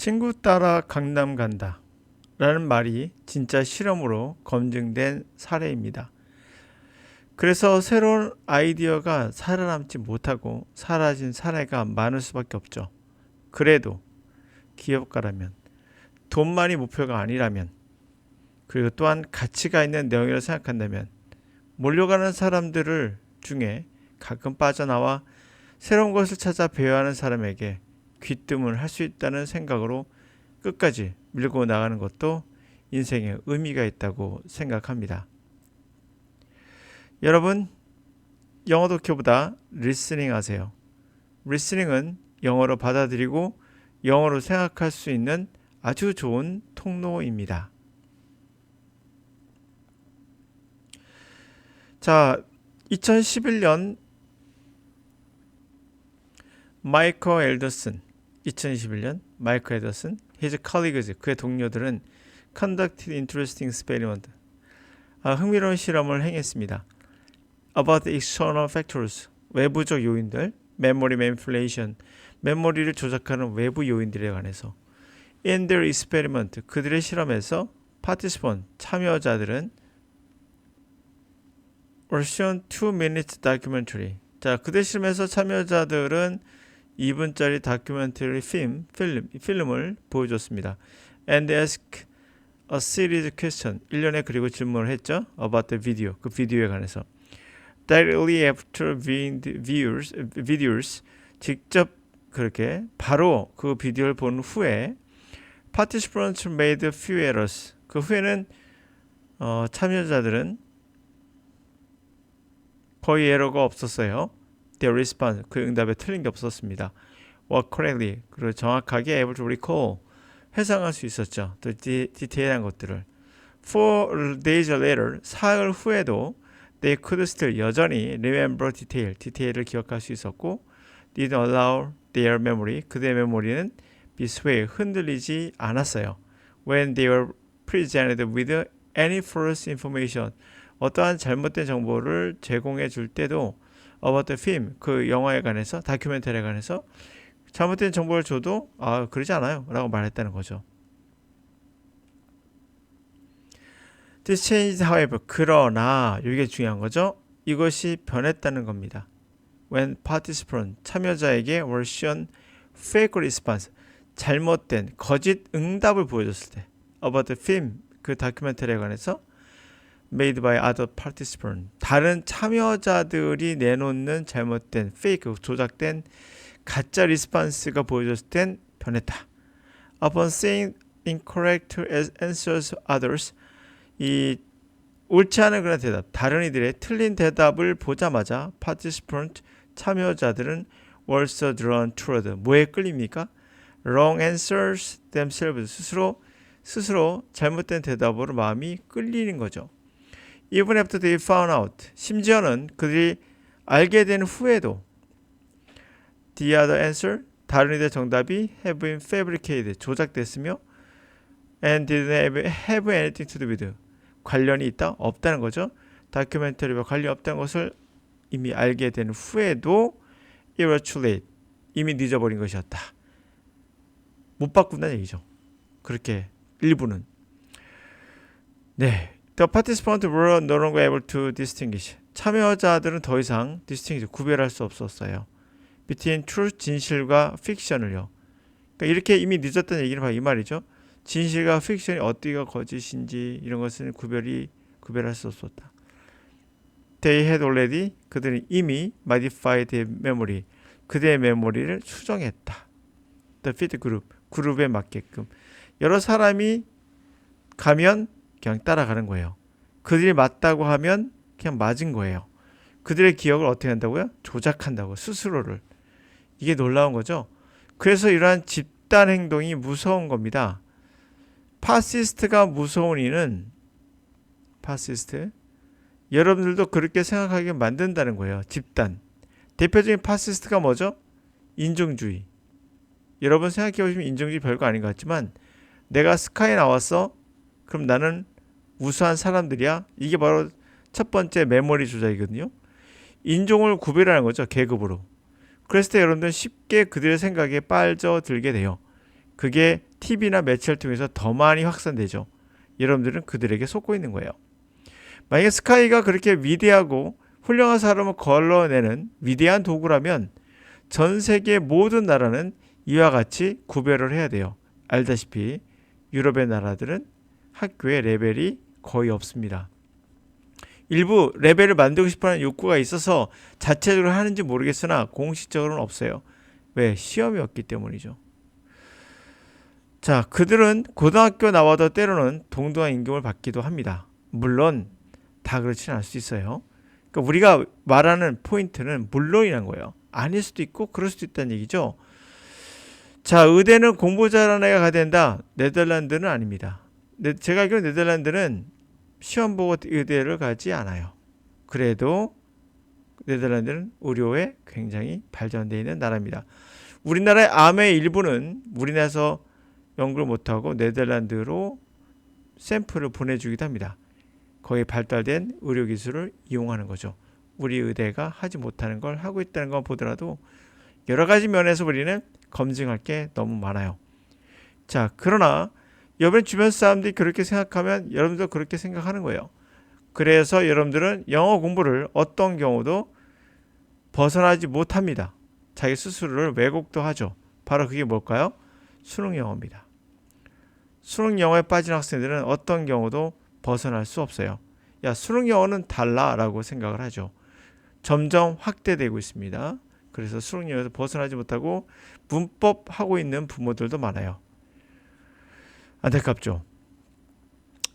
친구 따라 강남 간다 라는 말이 진짜 실험으로 검증된 사례입니다. 그래서 새로운 아이디어가 살아남지 못하고 사라진 사례가 많을 수밖에 없죠. 그래도 기업가라면 돈만이 목표가 아니라면 그리고 또한 가치가 있는 내용이라고 생각한다면 몰려가는 사람들을 중에 가끔 빠져나와 새로운 것을 찾아 배워하는 사람에게 귀뜸을 할 수 있다는 생각으로 끝까지 밀고 나가는 것도 인생에 의미가 있다고 생각합니다. 여러분, 영어 독해보다 리스닝 하세요. 리스닝은 영어로 받아들이고 영어로 생각할 수 있는 아주 좋은 통로입니다. 자, 2011년 마이클 앤더슨, 2021년 마이클 앤더슨, his colleagues, 그의 동료들은 conducted interesting experiment, 흥미로운 실험을 행했습니다. about the external factors, 외부적 요인들, memory manipulation, 메모리를 조작하는 외부 요인들에 관해서. in their experiment, 그들의 실험에서 participant, 참여자들은 were shown 2-minute documentary. 자, 그들 실험에서 참여자들은 2분짜리 다큐멘터리 필름을 보여줬습니다. And ask a series of questions. 일련의 그리고 질문을 했죠. About the video. 그 비디오에 관해서. Directly after viewing the videos. 직접 그렇게 바로 그 비디오를 본 후에 participants made few errors. 그 후에는 참여자들은 거의 에러가 없었어요. Their response, 그 응답에 틀린 게 없었습니다. Were correctly, 그리고 정확하게 able to recall, 회상할 수 있었죠. 또 디테일한 것들을. 4 days later, 사흘 후에도 they could still, 여전히 remember 디테일을 기억할 수 있었고 didn't allow their memory, 그들의 메모리는 be swayed, 흔들리지 않았어요. When they were presented with any false information, 어떠한 잘못된 정보를 제공해 줄 때도 about the film, 그 영화에 관해서, 다큐멘터리에 관해서 잘못된 정보를 줘도 그러지 않아요 라고 말했다는 거죠. This changed however, 그러나 이게 중요한 거죠. 이것이 변했다는 겁니다. When participant, 참여자에게 were shown fake response, 잘못된 거짓 응답을 보여줬을 때 about the film, 그 다큐멘터리에 관해서 made by other participants, 다른 참여자들이 내놓는 잘못된 fake, 조작된 가짜 리스판스가 보여줬을 땐 변했다. Upon seeing incorrect answers others, 이 옳지 않은 그런 대답, 다른 이들의 틀린 대답을 보자마자 participant, 참여자들은 were so drawn toward, 뭐에 끌립니까? wrong answers themselves, 스스로 잘못된 대답으로 마음이 끌리는 거죠. Even after they found out, 심지어는 그들이 알게 된 후에도 the other answer, 다른 이들의 정답이 have been fabricated, 조작됐으며 and didn't have anything to do with, 관련이 있다? 없다는 거죠. 다큐멘터리와 관련이 없다는 것을 이미 알게 된 후에도 it was too late, 이미 늦어버린 것이었다. 못 바꾼다는 얘기죠. 그렇게 일부는. 네. The participants were no longer able to distinguish. 참여자들은 더 이상 distinguish, 구별할 수 없었어요. between truth, 진실과 fiction을요. 그러니까 이렇게 이미 늦었다는 얘기는 바로 이 말이죠. 진실과 fiction이 어디가 거짓인지 이런 것은 구별할 수 없었다. They had already, 그들은 이미 modified their memory, 그들의 메모리를 수정했다. The fit group, 그룹에 맞게끔. 여러 사람이 가면 그냥 따라가는 거예요. 그들이 맞다고 하면 그냥 맞은 거예요. 그들의 기억을 어떻게 한다고요? 조작한다고, 스스로를. 이게 놀라운 거죠. 그래서 이러한 집단 행동이 무서운 겁니다. 파시스트가 무서운 이는 여러분들도 그렇게 생각하게 만든다는 거예요. 집단. 대표적인 파시스트가 뭐죠? 인종주의. 여러분 생각해 보시면 인종주의 별거 아닌 것 같지만 내가 스카이에 나왔어? 그럼 나는 우수한 사람들이야? 이게 바로 첫 번째 메모리 조작이거든요. 인종을 구별하는 거죠. 계급으로. 그랬을 때 여러분들은 쉽게 그들의 생각에 빠져들게 돼요. 그게 TV나 매체를 통해서 더 많이 확산되죠. 여러분들은 그들에게 속고 있는 거예요. 만약에 스카이가 그렇게 위대하고 훌륭한 사람을 걸러내는 위대한 도구라면 전 세계 모든 나라는 이와 같이 구별을 해야 돼요. 알다시피 유럽의 나라들은 학교에 레벨이 거의 없습니다. 일부 레벨을 만들고 싶어하는 욕구가 있어서 자체적으로 하는지 모르겠으나 공식적으로는 없어요. 왜? 시험이 없기 때문이죠. 자, 그들은 고등학교 나와도 때로는 동등한 임금을 받기도 합니다. 물론 다 그렇지는 않을 수 있어요. 그러니까 우리가 말하는 포인트는 물론이란 거예요. 아닐 수도 있고 그럴 수도 있다는 얘기죠. 자, 의대는 공부 잘하는 애가 가야 된다. 네덜란드는 아닙니다. 제가 알기로 네덜란드는 시험 보고 의대를 가지 않아요. 그래도 네덜란드는 의료에 굉장히 발전되어 있는 나라입니다. 우리나라의 암의 일부는 우리나라에서 연구를 못하고 네덜란드로 샘플을 보내주기도 합니다. 거의 발달된 의료기술을 이용하는 거죠. 우리 의대가 하지 못하는 걸 하고 있다는 걸 보더라도 여러 가지 면에서 우리는 검증할 게 너무 많아요. 자, 그러나 여러분 주변 사람들이 그렇게 생각하면 여러분도 그렇게 생각하는 거예요. 그래서 여러분들은 영어 공부를 어떤 경우도 벗어나지 못합니다. 자기 스스로를 왜곡도 하죠. 바로 그게 뭘까요? 수능 영어입니다. 수능 영어에 빠진 학생들은 어떤 경우도 벗어날 수 없어요. 야, 수능 영어는 달라라고 생각을 하죠. 점점 확대되고 있습니다. 그래서 수능 영어에서 벗어나지 못하고 문법 하고 있는 부모들도 많아요. 안타깝죠.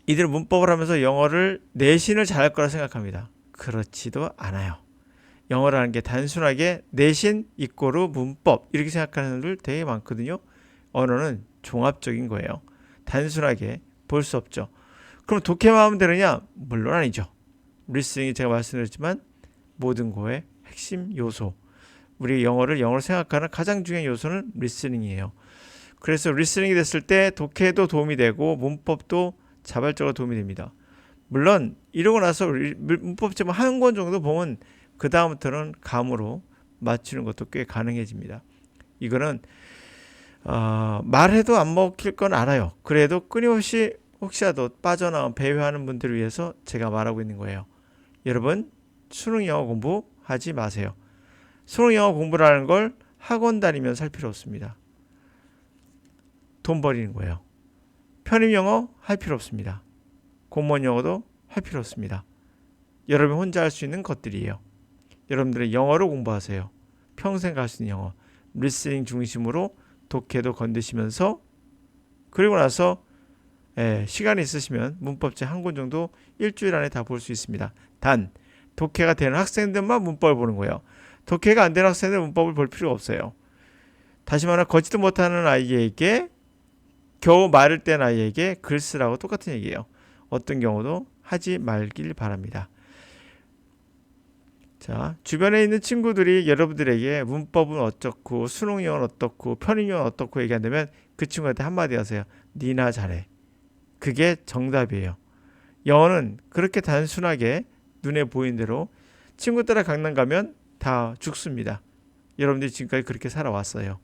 이들은 문법을 하면서 영어를 내신을 잘할 거라 생각합니다. 그렇지도 않아요. 영어라는 게 단순하게 내신 이꼬르 문법 이렇게 생각하는 사람들 되게 많거든요. 언어는 종합적인 거예요. 단순하게 볼 수 없죠. 그럼 독해만 하면 되느냐? 물론 아니죠. 리스닝이 제가 말씀드렸지만 모든 거의 핵심 요소. 우리 영어를 영어로 생각하는 가장 중요한 요소는 리스닝이에요. 그래서 리스닝이 됐을 때 독해도 도움이 되고 문법도 자발적으로 도움이 됩니다. 물론 이러고 나서 문법집 한 권 정도 보면 그 다음부터는 감으로 맞추는 것도 꽤 가능해집니다. 이거는 말해도 안 먹힐 건 알아요. 그래도 끊임없이 혹시라도 빠져나온 배회하는 분들을 위해서 제가 말하고 있는 거예요. 여러분 수능 영어 공부하지 마세요. 수능 영어 공부라는 걸 학원 다니면서 할 필요 없습니다. 돈 버리는 거예요. 편입 영어 할 필요 없습니다. 공무원 영어도 할 필요 없습니다. 여러분이 혼자 할 수 있는 것들이에요. 여러분들의 영어로 공부하세요. 평생 할 수 있는 영어. 리스닝 중심으로 독해도 건드시면서 그리고 나서 시간이 있으시면 문법책 한 권 정도 일주일 안에 다 볼 수 있습니다. 단 독해가 되는 학생들만 문법을 보는 거예요. 독해가 안 되는 학생들은 문법을 볼 필요가 없어요. 다시 말하면 걷지도 못하는 아이에게 겨우 말을 뗀 아이에게 글 쓰라고 똑같은 얘기예요. 어떤 경우도 하지 말길 바랍니다. 자, 주변에 있는 친구들이 여러분들에게 문법은 어떻고 수능 영어는 어떻고 편입 영어는 어떻고 얘기한다면 그 친구한테 한마디 하세요. 니나 잘해. 그게 정답이에요. 영어는 그렇게 단순하게 눈에 보이는 대로 친구 따라 강남 가면 다 죽습니다. 여러분들이 지금까지 그렇게 살아왔어요.